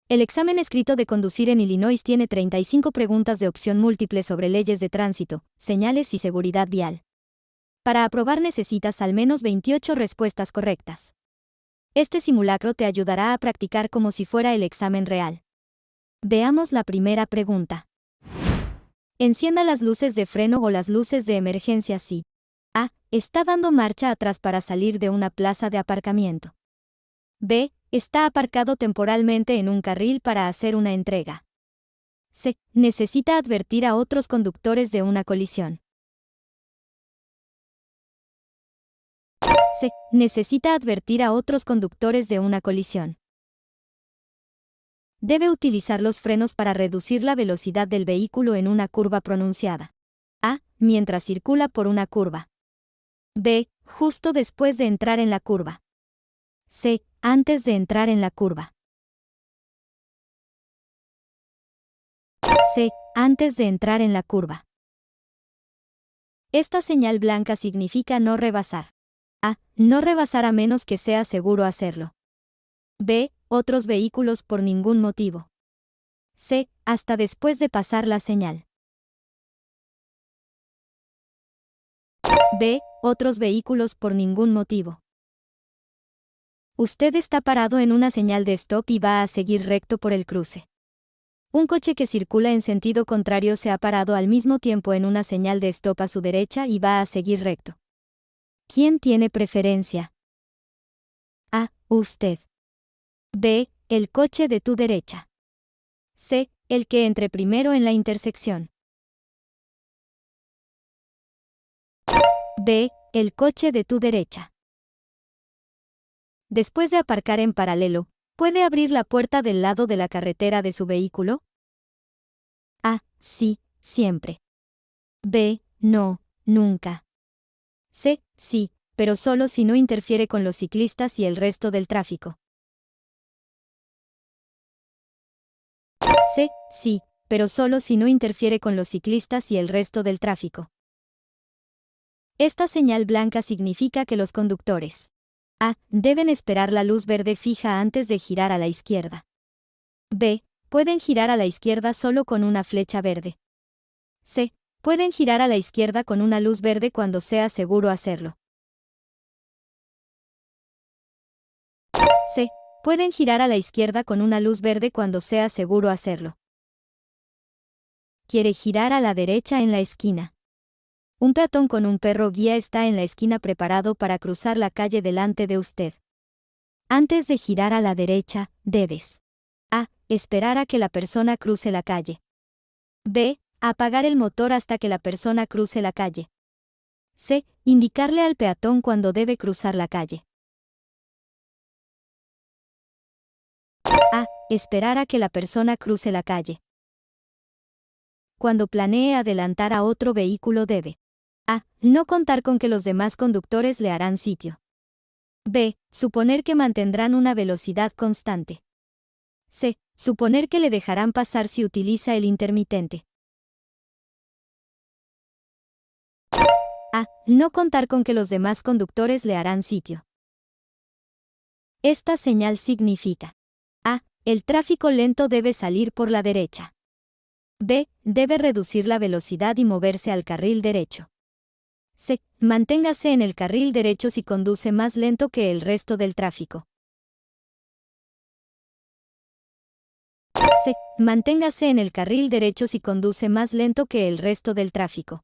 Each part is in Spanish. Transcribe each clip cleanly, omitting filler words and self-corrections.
El examen escrito de conducir en Illinois tiene 35 preguntas de opción múltiple sobre leyes de tránsito, señales y seguridad vial. Para aprobar necesitas al menos 28 respuestas correctas. Este simulacro te ayudará a practicar como si fuera el examen real. Veamos la primera pregunta. Encienda las luces de freno o las luces de emergencia si A. Está dando marcha atrás para salir de una plaza de aparcamiento. B. Está aparcado temporalmente en un carril para hacer una entrega. C. Necesita advertir a otros conductores de una colisión. C. Necesita advertir a otros conductores de una colisión. Debe utilizar los frenos para reducir la velocidad del vehículo en una curva pronunciada. A. Mientras circula por una curva. B. Justo después de entrar en la curva. C. Antes de entrar en la curva. C. Antes de entrar en la curva. Esta señal blanca significa no rebasar. A. No rebasar a menos que sea seguro hacerlo. B. Otros vehículos por ningún motivo. C. Hasta después de pasar la señal. B. Otros vehículos por ningún motivo. Usted está parado en una señal de stop y va a seguir recto por el cruce. Un coche que circula en sentido contrario se ha parado al mismo tiempo en una señal de stop a su derecha y va a seguir recto. ¿Quién tiene preferencia? A. Usted. B. El coche de tu derecha. C. El que entre primero en la intersección. B. El coche de tu derecha. Después de aparcar en paralelo, ¿puede abrir la puerta del lado de la carretera de su vehículo? A. Sí, siempre. B. No, nunca. C. Sí, pero solo si no interfiere con los ciclistas y el resto del tráfico. C. Sí, pero solo si no interfiere con los ciclistas y el resto del tráfico. Esta señal blanca significa que los conductores A. Deben esperar la luz verde fija antes de girar a la izquierda. B. Pueden girar a la izquierda solo con una flecha verde. C. Pueden girar a la izquierda con una luz verde cuando sea seguro hacerlo. C. Pueden girar a la izquierda con una luz verde cuando sea seguro hacerlo. Quiere girar a la derecha en la esquina. Un peatón con un perro guía está en la esquina preparado para cruzar la calle delante de usted. Antes de girar a la derecha, debes A. Esperar a que la persona cruce la calle. B. Apagar el motor hasta que la persona cruce la calle. C. Indicarle al peatón cuando debe cruzar la calle. A. Esperar a que la persona cruce la calle. Cuando planee adelantar a otro vehículo debe A. No contar con que los demás conductores le harán sitio. B. Suponer que mantendrán una velocidad constante. C. Suponer que le dejarán pasar si utiliza el intermitente. A. No contar con que los demás conductores le harán sitio. Esta señal significa A. El tráfico lento debe salir por la derecha. B. Debe reducir la velocidad y moverse al carril derecho. C. Manténgase en el carril derecho si conduce más lento que el resto del tráfico. C. Manténgase en el carril derecho si conduce más lento que el resto del tráfico.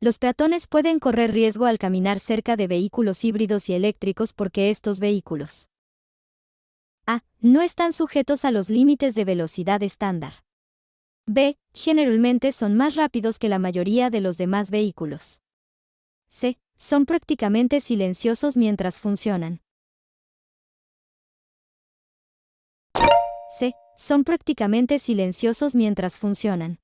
Los peatones pueden correr riesgo al caminar cerca de vehículos híbridos y eléctricos porque estos vehículos A. No están sujetos a los límites de velocidad estándar. B. Generalmente son más rápidos que la mayoría de los demás vehículos. C. Son prácticamente silenciosos mientras funcionan. C. Son prácticamente silenciosos mientras funcionan.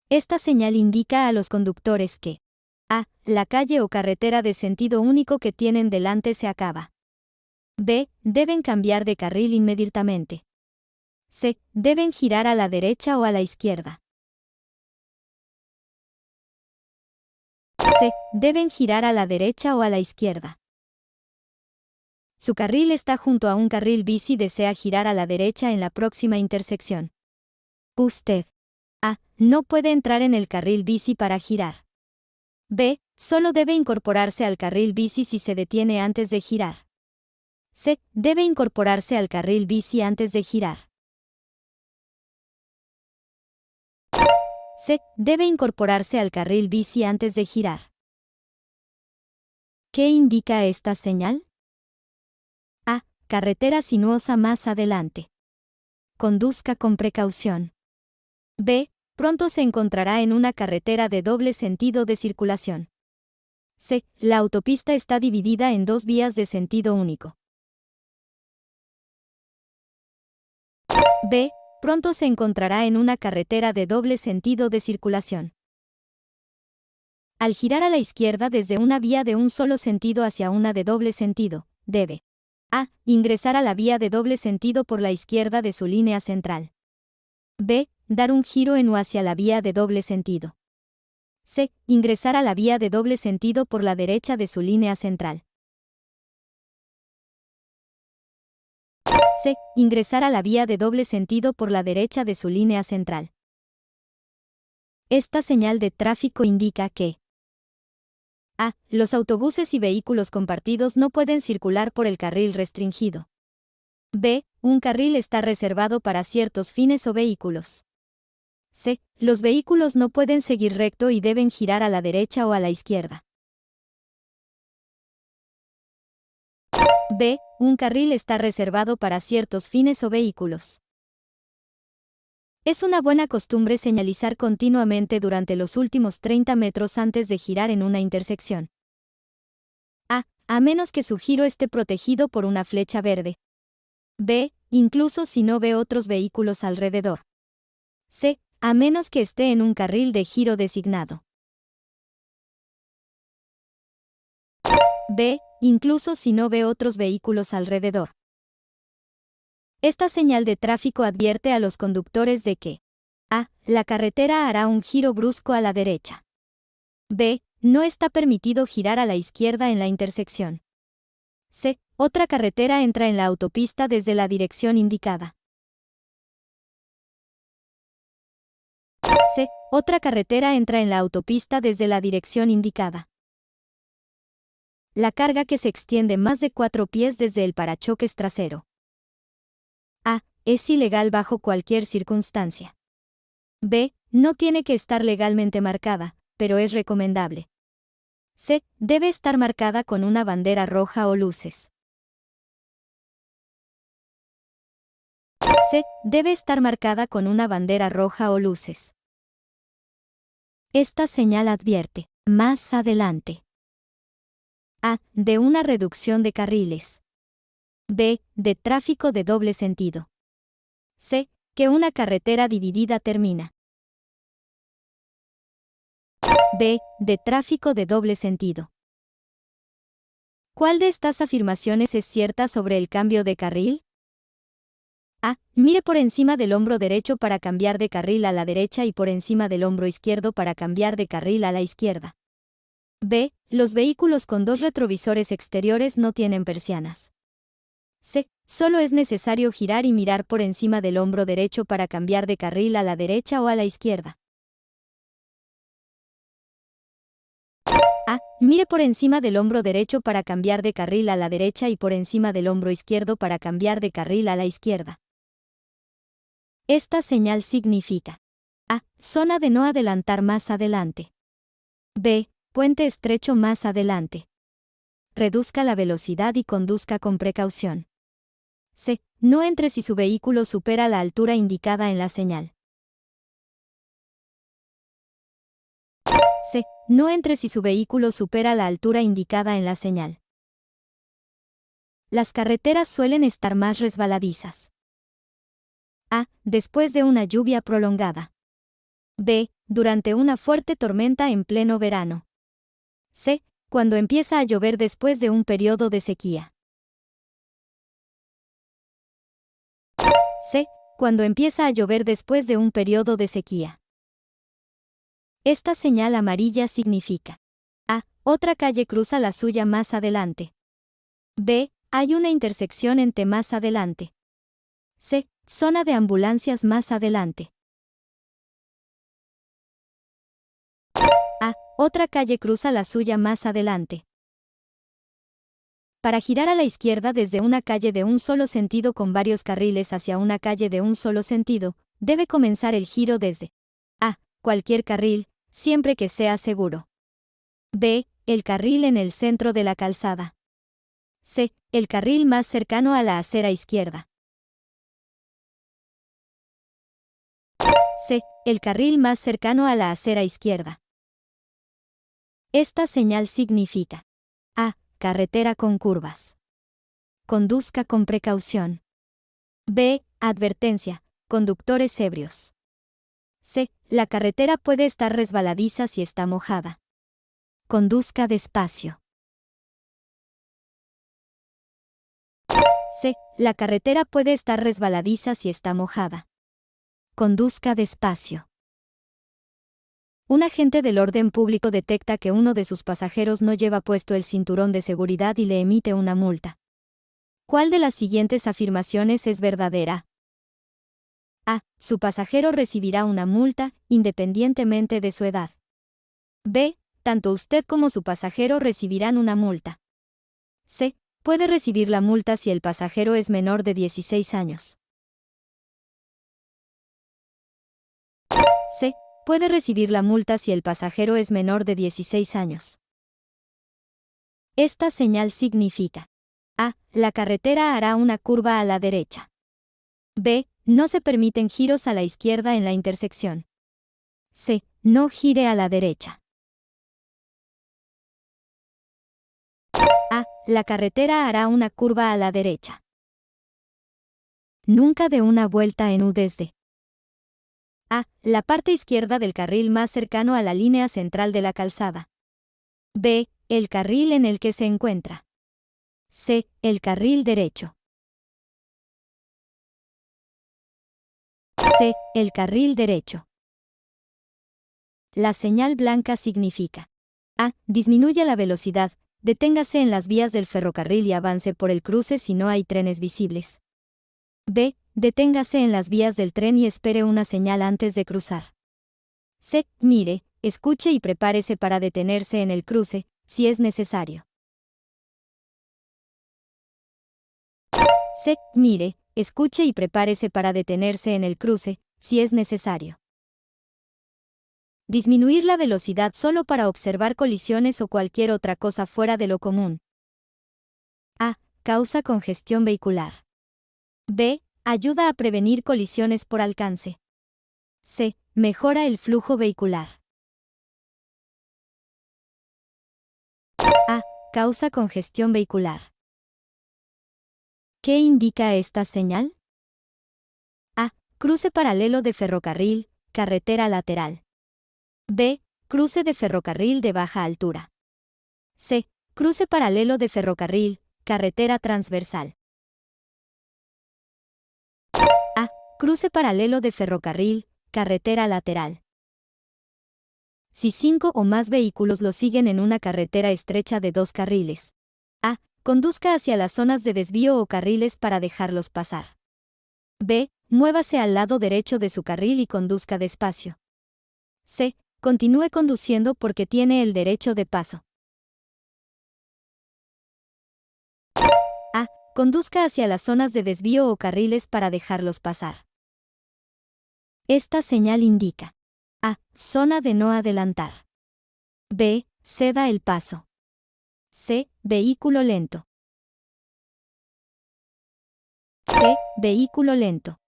Esta señal indica a los conductores que A. La calle o carretera de sentido único que tienen delante se acaba. B. Deben cambiar de carril inmediatamente. C. Deben girar a la derecha o a la izquierda. C. Deben girar a la derecha o a la izquierda. Su carril está junto a un carril bici y desea girar a la derecha en la próxima intersección. Usted A. No puede entrar en el carril bici para girar. B. Solo debe incorporarse al carril bici si se detiene antes de girar. C. Debe incorporarse al carril bici antes de girar. C. Debe incorporarse al carril bici antes de girar. ¿Qué indica esta señal? A. Carretera sinuosa más adelante. Conduzca con precaución. B. Pronto se encontrará en una carretera de doble sentido de circulación. C. La autopista está dividida en dos vías de sentido único. B. Pronto se encontrará en una carretera de doble sentido de circulación. Al girar a la izquierda desde una vía de un solo sentido hacia una de doble sentido, debe A. Ingresar a la vía de doble sentido por la izquierda de su línea central. B. Dar un giro en U hacia la vía de doble sentido. C. Ingresar a la vía de doble sentido por la derecha de su línea central. C. Ingresar a la vía de doble sentido por la derecha de su línea central. Esta señal de tráfico indica que A. Los autobuses y vehículos compartidos no pueden circular por el carril restringido. B. Un carril está reservado para ciertos fines o vehículos. C. Los vehículos no pueden seguir recto y deben girar a la derecha o a la izquierda. B. Un carril está reservado para ciertos fines o vehículos. Es una buena costumbre señalizar continuamente durante los últimos 30 metros antes de girar en una intersección. A menos que su giro esté protegido por una flecha verde. B. Incluso si no ve otros vehículos alrededor. C. A menos que esté en un carril de giro designado. B. Incluso si no ve otros vehículos alrededor. Esta señal de tráfico advierte a los conductores de que A. La carretera hará un giro brusco a la derecha. B. No está permitido girar a la izquierda en la intersección. C. Otra carretera entra en la autopista desde la dirección indicada. C. Otra carretera entra en la autopista desde la dirección indicada. La carga que se extiende más de 4 pies desde el parachoques trasero. A. Es ilegal bajo cualquier circunstancia. B. No tiene que estar legalmente marcada, pero es recomendable. C. Debe estar marcada con una bandera roja o luces. C. Debe estar marcada con una bandera roja o luces. Esta señal advierte, más adelante. A. De una reducción de carriles. B. De tráfico de doble sentido. C. Que una carretera dividida termina. B. De tráfico de doble sentido. ¿Cuál de estas afirmaciones es cierta sobre el cambio de carril? A. Mire por encima del hombro derecho para cambiar de carril a la derecha y por encima del hombro izquierdo para cambiar de carril a la izquierda. B. Los vehículos con dos retrovisores exteriores no tienen persianas. C. Solo es necesario girar y mirar por encima del hombro derecho para cambiar de carril a la derecha o a la izquierda. A. Mire por encima del hombro derecho para cambiar de carril a la derecha y por encima del hombro izquierdo para cambiar de carril a la izquierda. Esta señal significa A. Zona de no adelantar más adelante. B. Puente estrecho más adelante. Reduzca la velocidad y conduzca con precaución. C. No entre si su vehículo supera la altura indicada en la señal. C. No entre si su vehículo supera la altura indicada en la señal. Las carreteras suelen estar más resbaladizas. A. Después de una lluvia prolongada. B. Durante una fuerte tormenta en pleno verano. C. Cuando empieza a llover después de un periodo de sequía. C. Cuando empieza a llover después de un periodo de sequía. Esta señal amarilla significa A. Otra calle cruza la suya más adelante. B. Hay una intersección en T más adelante. C. Zona de ambulancias más adelante. A. Otra calle cruza la suya más adelante. Para girar a la izquierda desde una calle de un solo sentido con varios carriles hacia una calle de un solo sentido, debe comenzar el giro desde A. Cualquier carril, siempre que sea seguro. B. El carril en el centro de la calzada. C. El carril más cercano a la acera izquierda. C. El carril más cercano a la acera izquierda. Esta señal significa A. Carretera con curvas. Conduzca con precaución. B. Advertencia. Conductores ebrios. C. La carretera puede estar resbaladiza si está mojada. Conduzca despacio. C. La carretera puede estar resbaladiza si está mojada. Conduzca despacio. Un agente del orden público detecta que uno de sus pasajeros no lleva puesto el cinturón de seguridad y le emite una multa. ¿Cuál de las siguientes afirmaciones es verdadera? A. Su pasajero recibirá una multa, independientemente de su edad. B. Tanto usted como su pasajero recibirán una multa. C. Puede recibir la multa si el pasajero es menor de 16 años. C. Puede recibir la multa si el pasajero es menor de 16 años. Esta señal significa A. La carretera hará una curva a la derecha. B. No se permiten giros a la izquierda en la intersección. C. No gire a la derecha. A. La carretera hará una curva a la derecha. Nunca dé una vuelta en U desde A. La parte izquierda del carril más cercano a la línea central de la calzada. B. El carril en el que se encuentra. C. El carril derecho. C. El carril derecho. La señal blanca significa A. Disminuya la velocidad, deténgase en las vías del ferrocarril y avance por el cruce si no hay trenes visibles. B. Deténgase en las vías del tren y espere una señal antes de cruzar. C. Mire, escuche y prepárese para detenerse en el cruce, si es necesario. C. Mire, escuche y prepárese para detenerse en el cruce, si es necesario. Disminuir la velocidad solo para observar colisiones o cualquier otra cosa fuera de lo común. A. Causa congestión vehicular. B. Ayuda a prevenir colisiones por alcance. C. Mejora el flujo vehicular. A. Causa congestión vehicular. ¿Qué indica esta señal? A. Cruce paralelo de ferrocarril, carretera lateral. B. Cruce de ferrocarril de baja altura. C. Cruce paralelo de ferrocarril, carretera transversal. A. Cruce paralelo de ferrocarril, carretera lateral. Si 5 o más vehículos lo siguen en una carretera estrecha de 2 carriles. A. Conduzca hacia las zonas de desvío o carriles para dejarlos pasar. B. Muévase al lado derecho de su carril y conduzca despacio. C. Continúe conduciendo porque tiene el derecho de paso. A. Conduzca hacia las zonas de desvío o carriles para dejarlos pasar. Esta señal indica A. Zona de no adelantar. B. Ceda el paso. C. Vehículo lento. C. Vehículo lento.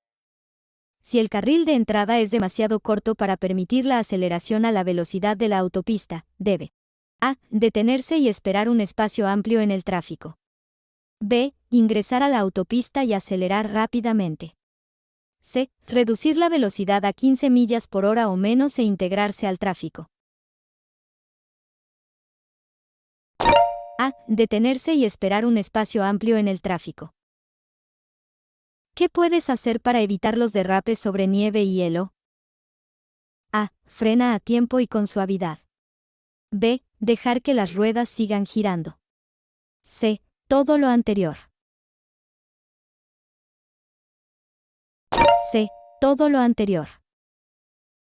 Si el carril de entrada es demasiado corto para permitir la aceleración a la velocidad de la autopista, debe A. Detenerse y esperar un espacio amplio en el tráfico. B. Ingresar a la autopista y acelerar rápidamente. C. Reducir la velocidad a 15 millas por hora o menos e integrarse al tráfico. A. Detenerse y esperar un espacio amplio en el tráfico. ¿Qué puedes hacer para evitar los derrapes sobre nieve y hielo? A. Frena a tiempo y con suavidad. B. Dejar que las ruedas sigan girando. C. Todo lo anterior. C. Todo lo anterior.